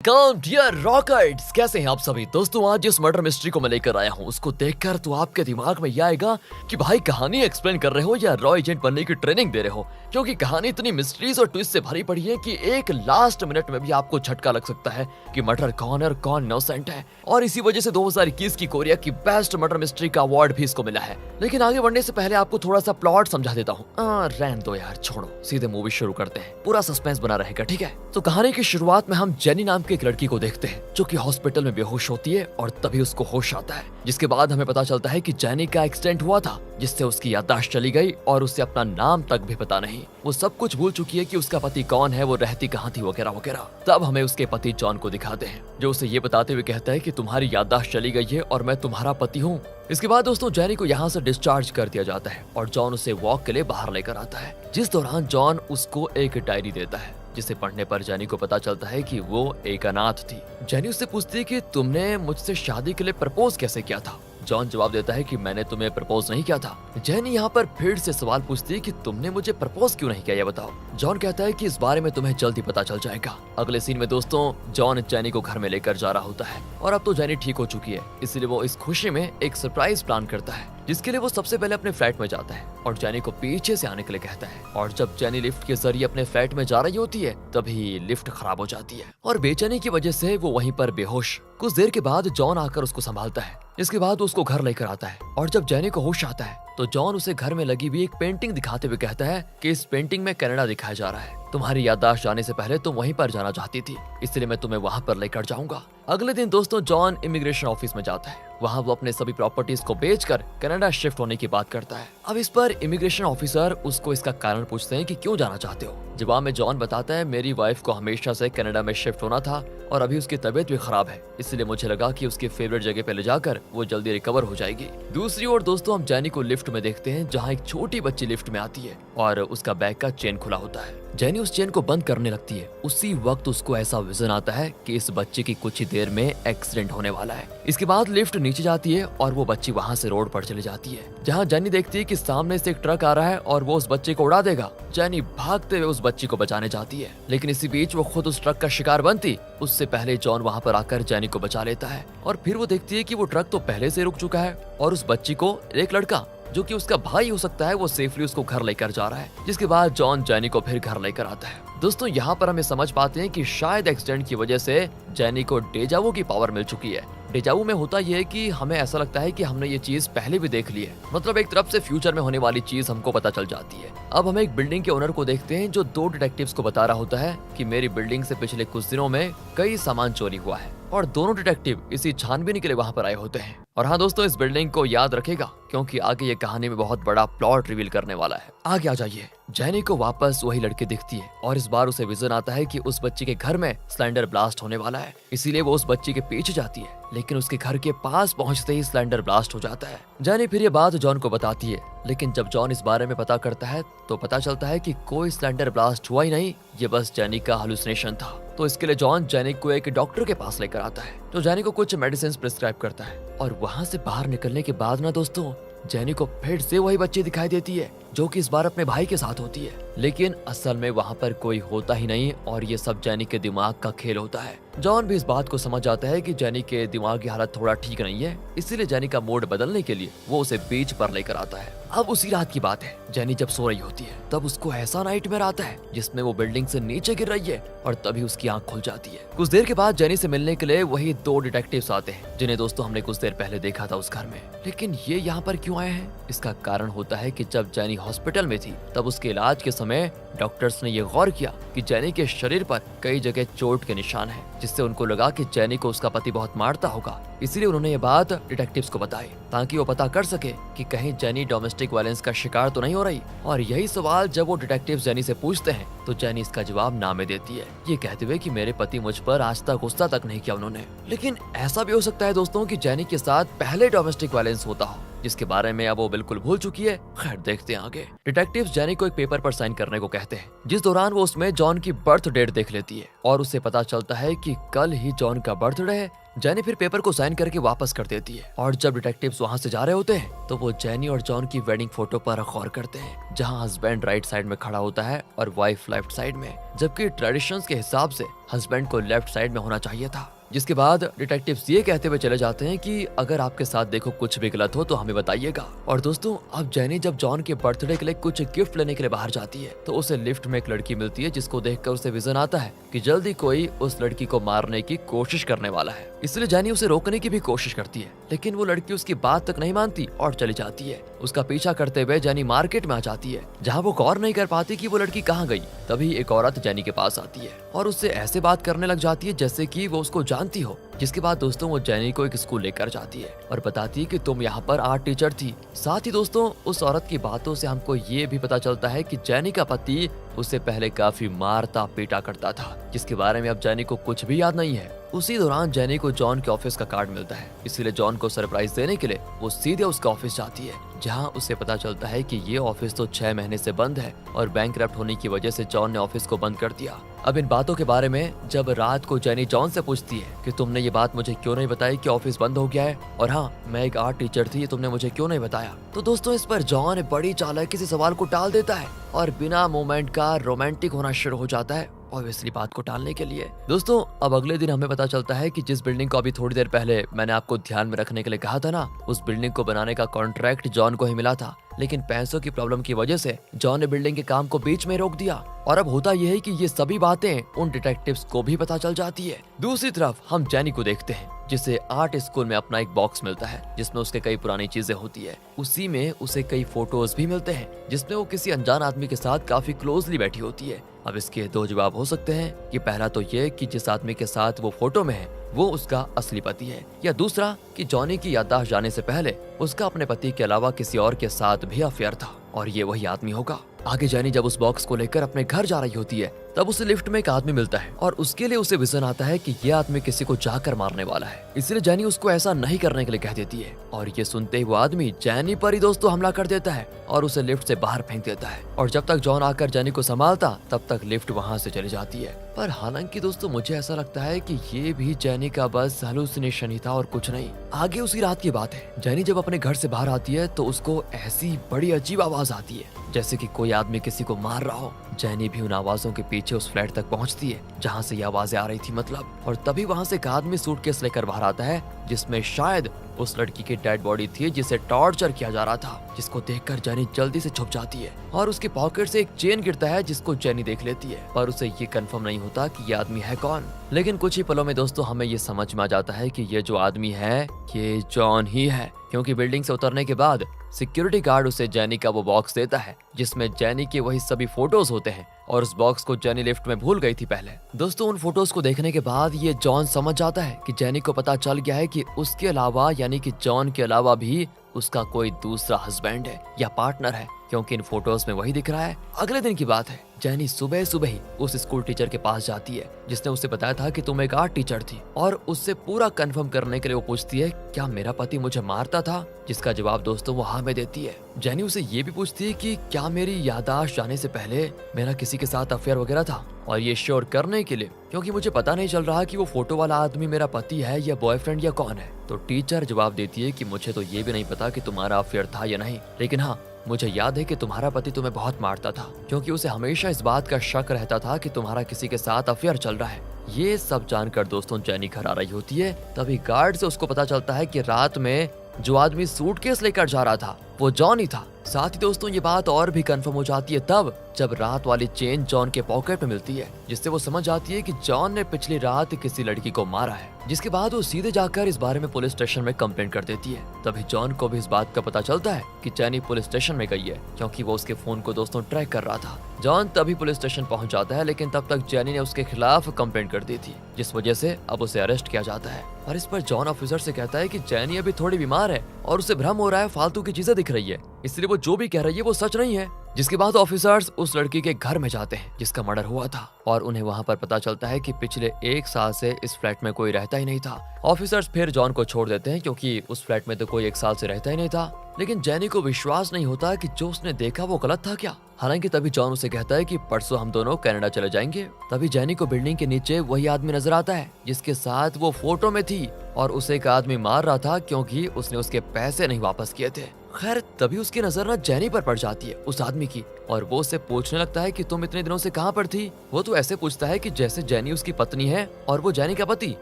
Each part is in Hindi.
Welcome dear rockets. कैसे हैं आप सभी दोस्तों। आज जिस मर्डर मिस्ट्री को मैं लेकर आया हूँ उसको देखकर तो आपके दिमाग में यह आएगा कि भाई कहानी एक्सप्लेन कर रहे हो या रॉ एजेंट बनने की ट्रेनिंग दे रहे हो, क्योंकि कहानी इतनी मिस्ट्रीज और ट्विस्ट से भरी पड़ी है कि एक लास्ट मिनट में भी आपको झटका लग सकता है कि मर्डर कौन है और कौन इनोसेंट है। और इसी वजह से 2021 की कोरिया की बेस्ट मर्डर मिस्ट्री का अवार्ड भी इसको मिला है। लेकिन आगे बढ़ने से पहले आपको थोड़ा सा प्लॉट समझा देता हूँ। रहने दो यार, छोड़ो, सीधे मूवी शुरू करते हैं, पूरा सस्पेंस बना रहेगा, ठीक है। तो कहानी की शुरुआत में हम जेनी नाम की एक लड़की को देखते हैं जो कि हॉस्पिटल में बेहोश होती है और तभी उसको होश आता है, जिसके बाद हमें पता चलता है कि जेनी का एक्सीडेंट हुआ था जिससे उसकी याददाश्त चली गई और उसे अपना नाम तक भी पता नहीं। वो सब कुछ भूल चुकी है कि उसका पति कौन है, वो रहती कहाँ थी, वगैरह वगैरह। तब हमें उसके पति जॉन को दिखाते हैं जो उसे ये बताते हुए कहता है कि तुम्हारी याददाश्त चली गई है और मैं तुम्हारा पति हूँ। इसके बाद दोस्तों जेनी को यहाँ से डिस्चार्ज कर दिया जाता है और जॉन उसे वॉक के लिए बाहर लेकर आता है, जिस दौरान जॉन उसको एक डायरी देता है जिसे पढ़ने पर जेनी को पता चलता है कि वो एक अनाथ थी। जेनी उससे पूछती है कि तुमने मुझसे शादी के लिए प्रपोज कैसे किया था। जॉन जवाब देता है कि मैंने तुम्हें प्रपोज नहीं किया था। जेनी यहाँ पर फिर से सवाल पूछती है कि तुमने मुझे प्रपोज क्यों नहीं किया, ये बताओ। जॉन कहता है कि इस बारे में तुम्हें जल्दी पता चल जाएगा। अगले सीन में दोस्तों जॉन जेनी को घर में लेकर जा रहा होता है और अब तो जेनी ठीक हो चुकी है, इसलिए वो इस खुशी में एक सरप्राइज प्लान करता है जिसके लिए वो सबसे पहले अपने फ्लैट में जाता है और जेनी को पीछे से आने के लिए कहता है। और जब जेनी लिफ्ट के जरिए अपने फ्लैट में जा रही होती है तभी लिफ्ट खराब हो जाती है और बेचैनी की वजह से वो वहीं पर बेहोश। कुछ देर के बाद जॉन आकर उसको संभालता है, इसके बाद उसको घर लेकर आता है और जब जेनी को होश आता है तो जॉन उसे घर में लगी हुई एक पेंटिंग दिखाते हुए कहता है कि इस पेंटिंग में कनाडा दिखाया जा रहा है। तुम्हारी याददाश्त जाने से पहले तुम वहीं पर जाना चाहती थी, इसलिए मैं तुम्हें वहां पर लेकर जाऊंगा। अगले दिन दोस्तों जॉन इमिग्रेशन ऑफिस में जाता है। वहां वो अपने सभी प्रॉपर्टीज को बेचकर कनाडा शिफ्ट होने की बात करता है। अब इस पर इमिग्रेशन ऑफिसर उसको इसका कारण पूछते हैं कि क्यों जाना चाहते हो। जवाब में जॉन बताता है मेरी वाइफ को हमेशा से कनाडा में शिफ्ट होना था और अभी उसकी तबीयत भी खराब है, इसलिए मुझे लगा कि उसकी फेवरेट जगह पे ले जाकर वो जल्दी रिकवर हो जाएगी। दूसरी ओर दोस्तों हम जेनी को लिफ्ट में देखते हैं जहाँ एक छोटी बच्ची लिफ्ट में आती है और उसका बैग का चेन खुला होता है। जेनी उस चेन को बंद करने लगती है। उसी वक्त उसको ऐसा विजन आता है कि इस बच्चे की कुछ ही देर में एक्सीडेंट होने वाला है। इसके बाद लिफ्ट नीचे जाती है और वो बच्ची वहाँ से रोड पर चली जाती है, जहाँ जेनी देखती है कि सामने से एक ट्रक आ रहा है और वो उस बच्चे को उड़ा देगा। जेनी भागते हुए उस बच्ची को बचाने जाती है, लेकिन इसी बीच वो खुद उस ट्रक का शिकार बनती उससे पहले जॉन वहाँ पर आकर जेनी को बचा लेता है। और फिर वो देखती है कि वो ट्रक तो पहले से रुक चुका है और उस बच्ची को एक लड़का जो कि उसका भाई हो सकता है वो सेफली उसको घर लेकर जा रहा है, जिसके बाद जॉन जेनी को फिर घर लेकर आता है। दोस्तों यहाँ पर हमें समझ पाते हैं कि शायद एक्सीडेंट की वजह से जेनी को डेजावू की पावर मिल चुकी है। डेजावू में होता यह है कि हमें ऐसा लगता है कि हमने ये चीज पहले भी देख ली है, मतलब एक तरफ से फ्यूचर में होने वाली चीज हमको पता चल जाती है। अब हम एक बिल्डिंग के ओनर को देखते हैं जो दो डिटेक्टिव्स को बता रहा होता है कि मेरी बिल्डिंग से पिछले कुछ दिनों में कई सामान चोरी हुआ है और दोनों डिटेक्टिव इसी छानबीन के लिए वहाँ पर आए होते हैं। और हाँ दोस्तों इस बिल्डिंग को याद रखेगा क्योंकि आगे ये कहानी में बहुत बड़ा प्लॉट रिवील करने वाला है। आगे आ जाइए। जेनी को वापस वही लड़की दिखती है और इस बार उसे विजन आता है कि उस बच्ची के घर में सिलेंडर ब्लास्ट होने वाला है, इसीलिए वो उस बच्ची के पीछे जाती है, लेकिन उसके घर के पास पहुंचते ही सिलेंडर ब्लास्ट हो जाता है। जेनी फिर ये बात जॉन को बताती है, लेकिन जब जॉन इस बारे में पता करता है तो पता चलता है कि कोई सिलेंडर ब्लास्ट हुआ ही नहीं, ये बस जेनी का हेलुसिनेशन था। तो इसके लिए जॉन जेनी को एक डॉक्टर के पास लेकर आता है जो जेनी को कुछ मेडिसिन प्रिस्क्राइब करता है। और वहाँ से बाहर निकलने के बाद ना दोस्तों जेनी को फिर से वही बच्ची दिखाई देती है जो कि इस बार अपने भाई के साथ होती है, लेकिन असल में वहाँ पर कोई होता ही नहीं और ये सब जेनी के दिमाग का खेल होता है। जॉन भी इस बात को समझ जाता है कि जेनी के दिमाग की हालत थोड़ा ठीक नहीं है, इसीलिए जेनी का मूड बदलने के लिए वो उसे बीच पर लेकर आता है। अब उसी रात की बात है, जेनी जब सो रही होती है तब उसको ऐसा नाइटमेयर आता है जिसमें वो बिल्डिंग से नीचे गिर रही है और तभी उसकी आंख खुल जाती है। कुछ देर के बाद जेनी से मिलने के लिए वही दो डिटेक्टिव्स आते हैं जिन्हें दोस्तों हमने कुछ देर पहले देखा था उस घर में, लेकिन ये यहाँ पर क्यों आए हैं? इसका कारण होता है कि जब जेनी हॉस्पिटल में थी तब उसके इलाज के समय डॉक्टर्स ने ये गौर किया कि जेनी के शरीर पर कई जगह चोट के निशान हैं, जिससे उनको लगा कि जेनी को उसका पति बहुत मारता होगा। इसीलिए उन्होंने ये बात डिटेक्टिव्स को बताई ताकि वो पता कर सके कि कहीं जेनी डोमेस्टिक वायलेंस का शिकार तो नहीं हो रही। और यही सवाल जब वो डिटेक्टिव जेनी से पूछते हैं तो जेनी इसका जवाब ना में देती है, ये कहते हुए कि मेरे पति मुझ पर आज तक गुस्सा तक नहीं किया उन्होंने। लेकिन ऐसा भी हो सकता है दोस्तों कि जेनी के साथ पहले डोमेस्टिक वायलेंस होता हो जिसके बारे में अब वो बिल्कुल भूल चुकी है। खैर देखते हैं आगे। डिटेक्टिव्स जेनी को एक पेपर पर साइन करने को कहते हैं, जिस दौरान वो उसमें जॉन की बर्थ डेट देख लेती है और उसे पता चलता है कि कल ही जॉन का बर्थडे है, जैनी फिर पेपर को साइन करके वापस कर देती है और जब डिटेक्टिव्स वहाँ से जा रहे होते हैं तो वो जैनी और जॉन की वेडिंग फोटो पर गौर करते हैं, जहाँ हस्बैंड राइट साइड में खड़ा होता है और वाइफ लेफ्ट साइड में, जबकि ट्रेडिशंस के हिसाब से हस्बैंड को लेफ्ट साइड में होना चाहिए था। जिसके बाद डिटेक्टिव्स ये कहते हुए चले जाते हैं कि अगर आपके साथ देखो कुछ भी गलत हो तो हमें बताइएगा। और दोस्तों अब जैनी जब जॉन के बर्थडे के लिए कुछ गिफ्ट लेने के लिए बाहर जाती है तो उसे लिफ्ट में एक लड़की मिलती है, जिसको देखकर उसे विजन आता है कि जल्दी कोई उस लड़की को मारने की कोशिश करने वाला है। इसलिए जैनी उसे रोकने की भी कोशिश करती है, लेकिन वो लड़की उसकी बात तक नहीं मानती और चली जाती है। उसका पीछा करते हुए जैनी मार्केट में आ जाती है, जहाँ वो गौर नहीं कर पाती कि वो लड़की कहाँ गई। तभी एक औरत जैनी के पास आती है और उससे ऐसे बात करने लग जाती है जैसे कि वो उसको जानती हो। जिसके बाद दोस्तों वो जैनी को एक स्कूल लेकर जाती है और बताती है कि तुम यहाँ पर आर्ट टीचर थी। साथ ही दोस्तों उस औरत की बातों से हमको ये भी पता चलता है कि जैनी का पति उससे पहले काफी मारता पीटा करता था, जिसके बारे में अब जैनी को कुछ भी याद नहीं है। उसी दौरान जैनी को जॉन के ऑफिस का कार्ड मिलता है, इसीलिए जॉन को सरप्राइज देने के लिए वो सीधे उसका ऑफिस जाती है, जहां उसे पता चलता है कि ये ऑफिस तो 6 महीने से बंद है और बैंकरप्ट होने की वजह से जॉन ने ऑफिस को बंद कर दिया। अब इन बातों के बारे में जब रात को जैनी जॉन से पूछती है कि तुमने ये बात मुझे क्यों नहीं बताई कि ऑफिस बंद हो गया है, और हाँ मैं एक आर्ट टीचर थी, ये तुमने मुझे क्यों नहीं बताया, तो दोस्तों इस पर जॉन बड़ी चालाकी से सवाल को टाल देता है और बिना मोमेंट का रोमांटिक होना शुरू हो जाता है ऑब्वियसली बात को टालने के लिए। दोस्तों अब अगले दिन हमें पता चलता है कि जिस बिल्डिंग को अभी थोड़ी देर पहले मैंने आपको ध्यान में रखने के लिए कहा था ना, उस बिल्डिंग को बनाने का कॉन्ट्रैक्ट जॉन को ही मिला था, लेकिन पैसों की प्रॉब्लम की वजह से जॉन ने बिल्डिंग के काम को बीच में रोक दिया। और अब होता यह है कि ये सभी बातें उन डिटेक्टिव्स को भी पता चल जाती है। दूसरी तरफ हम जैनी को देखते हैं, जिसे आर्ट स्कूल में अपना एक बॉक्स मिलता है जिसमें उसके कई पुरानी चीजें होती है। उसी में उसे कई फोटोज भी मिलते हैं जिसमें वो किसी अनजान आदमी के साथ काफी क्लोजली बैठी होती है। अब इसके 2 जवाब हो सकते हैं कि पहला तो ये कि जिस आदमी के साथ वो फोटो में है वो उसका असली पति है, या दूसरा कि जॉनी की याददाश्त जाने से पहले उसका अपने पति के अलावा किसी और के साथ भी अफेयर था और ये वही आदमी होगा। आगे जैनी जब उस बॉक्स को लेकर अपने घर जा रही होती है तब उसे लिफ्ट में एक आदमी मिलता है और उसके लिए उसे विजन आता है कि ये आदमी किसी को जाकर मारने वाला है, इसलिए जैनी उसको ऐसा नहीं करने के लिए कह देती है। और ये सुनते ही वो आदमी जैनी पर ही दोस्तों हमला कर देता है और उसे लिफ्ट से बाहर फेंक देता है। और जब तक जॉन आकर जैनी को संभालता तब तक लिफ्ट वहाँ से चली जाती है। पर हालांकि दोस्तों मुझे ऐसा लगता है कि ये भी जैनी का बस हेलुसिनेशन ही था और कुछ नहीं। आगे उसी रात की बात है, जैनी जब अपने घर से बाहर आती है तो उसको ऐसी बड़ी अजीब आवाज आती है जैसे कि कोई आदमी किसी को मार रहा हो। जैनी भी उन आवाजों के पीछे उस फ्लैट तक पहुंचती है जहां से ये आवाजें आ रही थी मतलब, और तभी वहां से एक आदमी सूटकेस लेकर बाहर आता है जिसमें शायद उस लड़की की डेड बॉडी थी जिसे टॉर्चर किया जा रहा था, जिसको देखकर जैनी जल्दी से छुप जाती है और उसके पॉकेट से एक चेन गिरता है जिसको जैनी देख लेती है, पर उसे ये कंफर्म नहीं होता कि ये आदमी है कौन। लेकिन कुछ ही पलों में दोस्तों हमें ये समझ में आ जाता है कि ये जो आदमी है ये जॉन ही है, क्योंकि बिल्डिंग से उतरने के बाद सिक्योरिटी गार्ड उसे जैनी का वो बॉक्स देता है जिसमें जैनी के वही सभी फोटोज होते हैं और उस बॉक्स को जैनी लिफ्ट में भूल गई थी पहले। दोस्तों उन फोटोज को देखने के बाद ये जॉन समझ जाता है कि जैनी को पता चल गया है कि उसके अलावा यानी कि जॉन के अलावा भी उसका कोई दूसरा हस्बैंड है या पार्टनर है, क्योंकि इन फोटोज में वही दिख रहा है। अगले दिन की बात है, जैनी सुबह सुबह ही उस स्कूल टीचर के पास जाती है जिसने उसे बताया था कि तुम एक आर्ट टीचर थी, और उससे पूरा कंफर्म करने के लिए वो पूछती है क्या मेरा पति मुझे मारता था, जिसका जवाब दोस्तों वो हाँ में देती है। जैनी उसे ये भी पूछती है कि क्या मेरी याददाश्त जाने से पहले मेरा किसी के साथ अफेयर वगैरह था, और ये श्योर करने के लिए क्योंकि मुझे पता नहीं चल रहा कि वो फोटो वाला आदमी मेरा पति है या बॉयफ्रेंड या कौन है। तो टीचर जवाब देती है कि मुझे तो ये भी नहीं पता कि तुम्हारा अफेयर था या नहीं, लेकिन हाँ मुझे याद है कि तुम्हारा पति तुम्हें बहुत मारता था, क्योंकि उसे हमेशा इस बात का शक रहता था कि तुम्हारा किसी के साथ अफेयर चल रहा है। ये सब जानकर दोस्तों जैनी घर आ रही होती है, तभी गार्ड से उसको पता चलता है कि रात में जो आदमी सूटकेस लेकर जा रहा था वो जॉन ही था। साथ ही दोस्तों ये बात और भी कंफर्म हो जाती है तब जब रात वाली चेन जॉन के पॉकेट में मिलती है, जिससे वो समझ जाती है कि जॉन ने पिछली रात किसी लड़की को मारा है, जिसके बाद वो सीधे जाकर इस बारे में पुलिस स्टेशन में कंप्लेंट कर देती है। तभी जॉन को भी इस बात का पता चलता है कि जैनी पुलिस स्टेशन में गई है, क्योंकि वो उसके फोन को दोस्तों ट्रैक कर रहा था। जॉन तभी पुलिस स्टेशन पहुंच जाता है, लेकिन तब तक जैनी ने उसके खिलाफ कंप्लेंट कर दी थी, जिस वजह से अब उसे अरेस्ट किया जाता है। और इस पर जॉन ऑफिसर से कहता है कि जैनी अभी थोड़ी बीमार है और उसे भ्रम हो रहा है, फालतू की चीजें दिख रही है, इसलिए वो जो भी कह रही है वो सच नहीं है। जिसके बाद ऑफिसर्स उस लड़की के घर में जाते हैं जिसका मर्डर हुआ था और उन्हें वहां पर पता चलता है कि पिछले 1 साल से इस फ्लैट में कोई रहता ही नहीं था। ऑफिसर्स फिर जॉन को छोड़ देते हैं क्योंकि उस फ्लैट में तो कोई 1 साल से रहता ही नहीं था। लेकिन जेनी को विश्वास नहीं होता कि जो उसने देखा वो गलत था क्या। हालांकि तभी जॉन उसे कहता है कि परसों हम दोनों कनाडा चले जाएंगे। तभी जेनी को बिल्डिंग के नीचे वही आदमी नजर आता है जिसके साथ वो फोटो में थी और उसे एक आदमी मार रहा था क्योंकि उसने उसके पैसे नहीं वापस किए थे। खैर तभी उसकी नजर ना जेनी पर पड़ जाती है, उस आदमी की, और वो उससे पूछने लगता है कि तुम इतने दिनों से कहाँ पर थी। वो तो ऐसे पूछता है कि जैसे जेनी उसकी पत्नी है और वो जेनी का पति।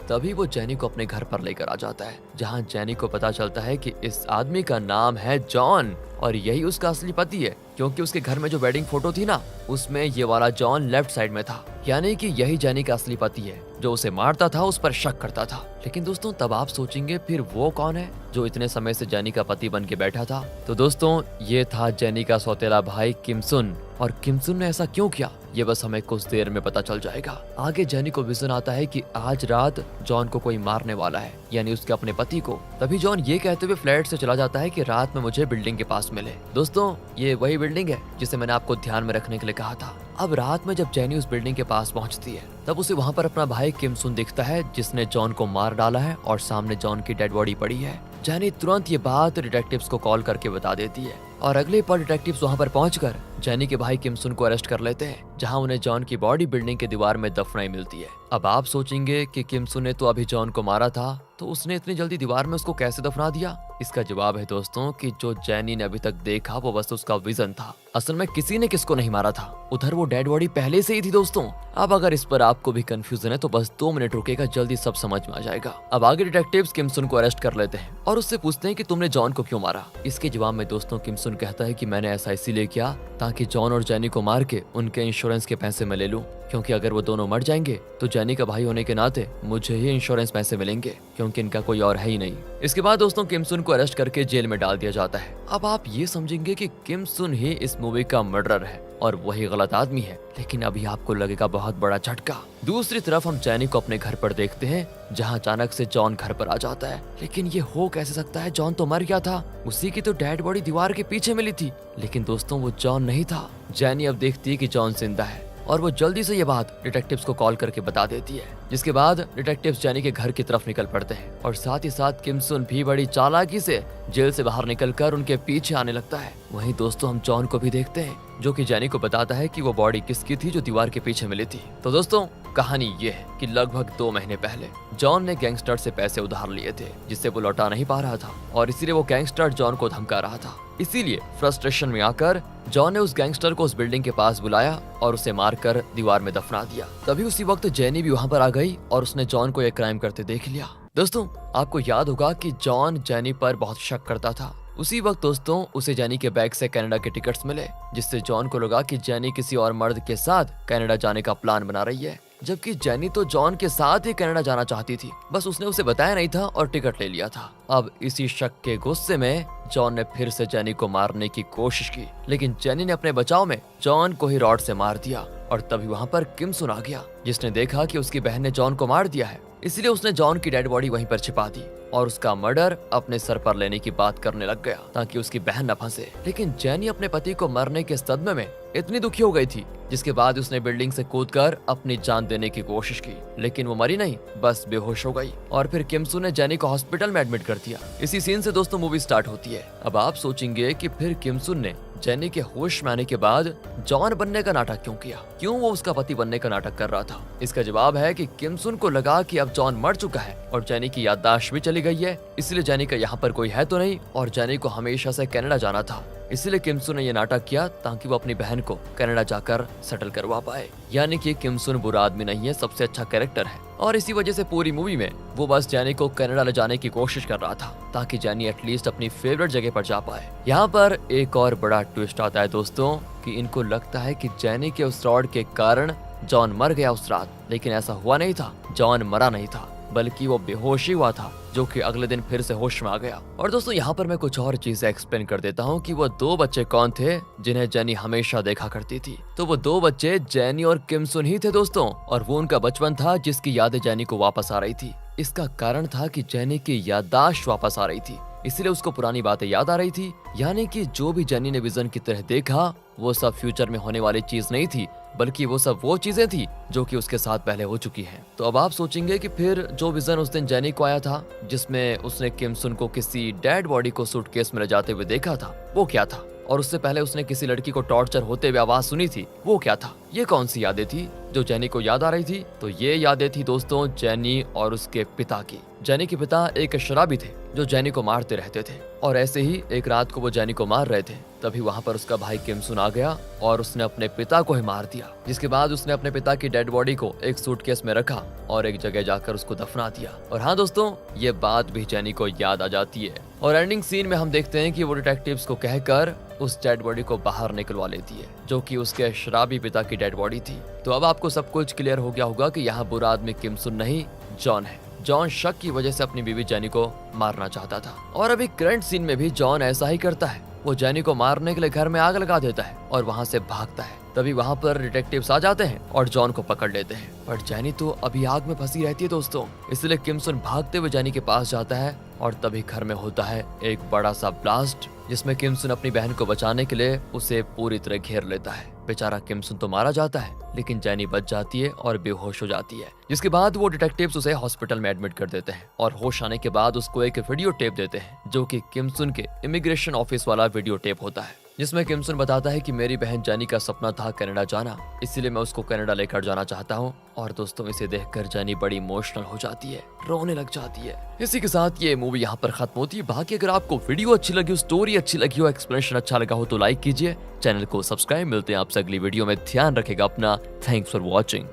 तभी वो जेनी को अपने घर पर लेकर आ जाता है जहाँ जेनी को पता चलता है कि इस आदमी का नाम है जॉन और यही उसका असली पति है, क्योंकि उसके घर में जो वेडिंग फोटो थी ना उसमें ये वाला जॉन लेफ्ट साइड में था, यानी कि यही जेनी का असली पति है जो उसे मारता था, उस पर शक करता था। लेकिन दोस्तों तब आप सोचेंगे फिर वो कौन है जो इतने समय से जेनी का पति बन के बैठा था। तो दोस्तों ये था जेनी का सौतेला भाई किम सुन। और किम सुन ने ऐसा क्यों किया ये बस हमें कुछ देर में पता चल जाएगा। आगे जेनी को विजन आता है कि आज रात जॉन को कोई मारने वाला है, यानी उसके अपने पति को। तभी जॉन ये कहते हुए फ्लैट से चला जाता है कि रात में मुझे बिल्डिंग के पास मिले। दोस्तों ये वही बिल्डिंग है जिसे मैंने आपको ध्यान में रखने के लिए कहा था। अब रात में जब जेनी उस बिल्डिंग के पास पहुंचती है तब उसे वहां पर अपना भाई किम सुन दिखता है जिसने जॉन को मार डाला है और सामने जॉन की डेड बॉडी पड़ी है। जेनी तुरंत ये बात डिटेक्टिव्स को कॉल करके बता देती है और अगले पल डिटेक्टिव्स वहां पर पहुंचकर जेनी के भाई किम सुन को अरेस्ट कर लेते हैं, जहां उन्हें जॉन की बॉडी बिल्डिंग के दीवार में दफनाई मिलती है। अब आप सोचेंगे कि किम सुन ने तो अभी जॉन को मारा था, तो उसने इतनी जल्दी दीवार में उसको कैसे दफना दिया? इसका जवाब है दोस्तों कि जो जेनी ने अभी तक देखा वो बस उसका विजन था। असल में किसी ने किसको नहीं मारा था, उधर वो डेड बॉडी पहले से ही थी दोस्तों। अब अगर इस पर आपको भी कंफ्यूजन है तो बस 2 मिनट रुकेगा, जल्दी सब समझ में आ जाएगा। अब आगे डिटेक्टिव्स किम सुन को अरेस्ट कर लेते हैं और उससे पूछते हैं कि तुमने जॉन को क्यों मारा। इसके जवाब में दोस्तों किम सुन कहता है कि मैंने ऐसा इसीलिए किया ताकि जॉन और जेनी को मार के उनके इंश्योरेंस के पैसे मैं ले लूं, क्योंकि अगर वो दोनों मर जाएंगे तो जेनी का भाई होने के नाते मुझे ही इंश्योरेंस पैसे मिलेंगे, क्योंकि इनका कोई और है ही नहीं। इसके बाद दोस्तों किम सुन को अरेस्ट करके जेल में डाल दिया जाता है। अब आप ये समझेंगे कि किम सुन ही इस मूवी का मर्डरर है और वही गलत आदमी है, लेकिन अभी आपको लगेगा बहुत बड़ा झटका। दूसरी तरफ हम जेनी को अपने घर पर देखते हैं जहां अचानक से जॉन घर पर आ जाता है। लेकिन ये हो कैसे सकता है, जॉन तो मर गया था, उसी की तो डेड बॉडी दीवार के पीछे मिली थी। लेकिन दोस्तों वो जॉन नहीं था। जेनी अब देखती है कि जॉन जिंदा है और वो जल्दी से ये बात डिटेक्टिव्स को कॉल करके बता देती है, जिसके बाद डिटेक्टिव्स जेनी के घर की तरफ निकल पड़ते हैं और साथ ही साथ किम सुन भी बड़ी चालाकी से जेल से बाहर निकलकर उनके पीछे आने लगता है। वहीं दोस्तों हम जॉन को भी देखते हैं जो कि जेनी को बताता है कि वो बॉडी किसकी थी जो दीवार के पीछे मिली थी। तो दोस्तों कहानी ये है कि लगभग 2 महीने पहले जॉन ने गैंगस्टर से पैसे उधार लिए थे जिससे वो लौटा नहीं पा रहा था और इसीलिए वो गैंगस्टर जॉन को धमका रहा था। इसीलिए फ्रस्ट्रेशन में आकर जॉन ने उस गैंगस्टर को उस बिल्डिंग के पास बुलाया और उसे मारकर दीवार में दफना दिया। तभी उसी वक्त जेनी भी वहां पर आ गई और उसने जॉन को एक क्राइम करते देख लिया। दोस्तों आपको याद होगा कि जॉन जेनी पर बहुत शक करता था। उसी वक्त दोस्तों उसे जेनी के बैग से कनाडा के टिकट्स मिले, जिससे जॉन को लगा कि जेनी किसी और मर्द के साथ कनाडा जाने का प्लान बना रही है, जबकि जेनी तो जॉन के साथ ही कनाडा जाना चाहती थी, बस उसने उसे बताया नहीं था और टिकट ले लिया था। अब इसी शक के गुस्से में जॉन ने फिर से जेनी को मारने की कोशिश की, लेकिन जेनी ने अपने बचाव में जॉन को ही रॉड से मार दिया। और तभी वहाँ पर किम सुन आ गया, जिसने देखा कि उसकी बहन ने जॉन को मार दिया है, इसलिए उसने जॉन की डेड बॉडी वहीं पर छिपा दी और उसका मर्डर अपने सर पर लेने की बात करने लग गया ताकि उसकी बहन न फंसे। लेकिन जेनी अपने पति को मरने के सदमे में इतनी दुखी हो गई थी, जिसके बाद उसने बिल्डिंग से कूदकर अपनी जान देने की कोशिश की, लेकिन वो मरी नहीं, बस बेहोश हो गई। और फिर किम सुन ने जेनी को हॉस्पिटल में एडमिट कर दिया। इसी सीन से दोस्तों मूवी स्टार्ट होती है। अब आप सोचेंगे कि फिर किम सुन ने जेनी के होश में आने के बाद जॉन बनने का नाटक क्यों किया, क्यों वो उसका पति बनने का नाटक कर रहा था? इसका जवाब है कि किम सुन को लगा कि अब जॉन मर चुका है और जेनी की याददाश्त भी चली गई है, इसलिए जेनी का यहाँ पर कोई है तो नहीं और जेनी को हमेशा से कनाडा जाना था। इसलिए किम सुन ने यह नाटक किया ताकि वो अपनी बहन को कनाडा जाकर सेटल करवा पाए। यानी कि किम सुन बुरा आदमी नहीं है, सबसे अच्छा कैरेक्टर है और इसी वजह से पूरी मूवी में वो बस जेनी को कनाडा ले जाने की कोशिश कर रहा था ताकि जेनी एटलीस्ट अपनी फेवरेट जगह पर जा पाए। यहाँ पर एक और बड़ा ट्विस्ट आता है दोस्तों कि इनको लगता है कि जेनी के उस रॉड के कारण जॉन मर गया उस रात, लेकिन ऐसा हुआ नहीं था। जॉन मरा नहीं था बल्कि वो बेहोश ही हुआ था, जो कि अगले दिन फिर से होश में आ गया। और दोस्तों यहाँ पर मैं कुछ और चीजें एक्सप्लेन कर देता हूँ कि वो 2 बच्चे कौन थे जिन्हें जेनी हमेशा देखा करती थी। तो वो 2 बच्चे जेनी और किम सुन ही थे दोस्तों, और वो उनका बचपन था जिसकी यादें जेनी को वापस आ रही थी। इसका कारण था कि जेनी की याददाश्त वापस आ रही थी, इसलिए उसको पुरानी बातें याद आ रही थी। यानी कि जो भी जेनी ने विजन की तरह देखा वो सब फ्यूचर में होने वाली चीज नहीं थी, बल्कि वो सब वो चीजें थी जो कि उसके साथ पहले हो चुकी हैं। तो अब आप सोचेंगे कि फिर जो विजन उस दिन जेनी को आया था, जिसमें उसने किम सुन को किसी डेड बॉडी को सूटकेस में ले जाते हुए देखा था, वो क्या था? और उससे पहले उसने किसी लड़की को टॉर्चर होते हुए आवाज सुनी थी, वो क्या था? ये कौन सी यादें थी जो जेनी को याद आ रही थी? तो ये यादें थी दोस्तों जेनी और उसके पिता की। जेनी के पिता एक शराबी थे जो जेनी को मारते रहते थे, और ऐसे ही एक रात को वो जेनी को मार रहे थे, तभी वहाँ पर उसका भाई किम सुन आ गया और उसने अपने पिता को ही मार दिया। जिसके बाद उसने अपने पिता की डेड बॉडी को एक सूटकेस में रखा और एक जगह जाकर उसको दफना दिया। और हाँ दोस्तों, ये बात भी जेनी को याद आ जाती है, और एंडिंग सीन में हम देखते हैं कि वो डिटेक्टिव्स को कहकर उस डेड बॉडी को बाहर निकलवा लेती है, जो कि उसके शराबी पिता की डेड बॉडी थी। तो अब आपको सब कुछ क्लियर हो गया होगा कि यहाँ बुरा आदमी किम सुन नहीं, जॉन है। जॉन शक की वजह से अपनी बीवी जेनी को मारना चाहता था, और अभी करंट सीन में भी जॉन ऐसा ही करता है। वो जेनी को मारने के लिए घर में आग लगा देता है और वहाँ से भागता है। तभी वहाँ पर डिटेक्टिव्स आ जाते हैं और जॉन को पकड़ लेते हैं, पर जेनी तो अभी आग में फंसी रहती है दोस्तों। इसलिए किम सुन भागते हुए जेनी के पास जाता है, और तभी घर में होता है एक बड़ा सा ब्लास्ट, जिसमें किम सुन अपनी बहन को बचाने के लिए उसे पूरी तरह घेर लेता है। बेचारा किम सुन तो मारा जाता है, लेकिन जेनी बच जाती है और बेहोश हो जाती है। जिसके बाद वो डिटेक्टिव्स उसे हॉस्पिटल में एडमिट कर देते हैं, और होश आने के बाद उसको एक वीडियो टेप देते हैं, जो कि किम सुन के इमिग्रेशन ऑफिस वाला वीडियो टेप होता है, जिसमें किम सुन बताता है कि मेरी बहन जेनी का सपना था कनाडा जाना, इसीलिए मैं उसको कनाडा लेकर जाना चाहता हूँ। और दोस्तों, इसे देखकर जेनी बड़ी इमोशनल हो जाती है, रोने लग जाती है। इसी के साथ ये मूवी यहाँ पर खत्म होती है। बाकी अगर आपको वीडियो अच्छी लगी हो, स्टोरी अच्छी लगी हो, एक्सप्लेनेशन अच्छा लगा हो, तो लाइक कीजिए, चैनल को सब्सक्राइब। मिलते हैं आपसे अगली वीडियो में। ध्यान रखेगा अपना। Thanks for watching.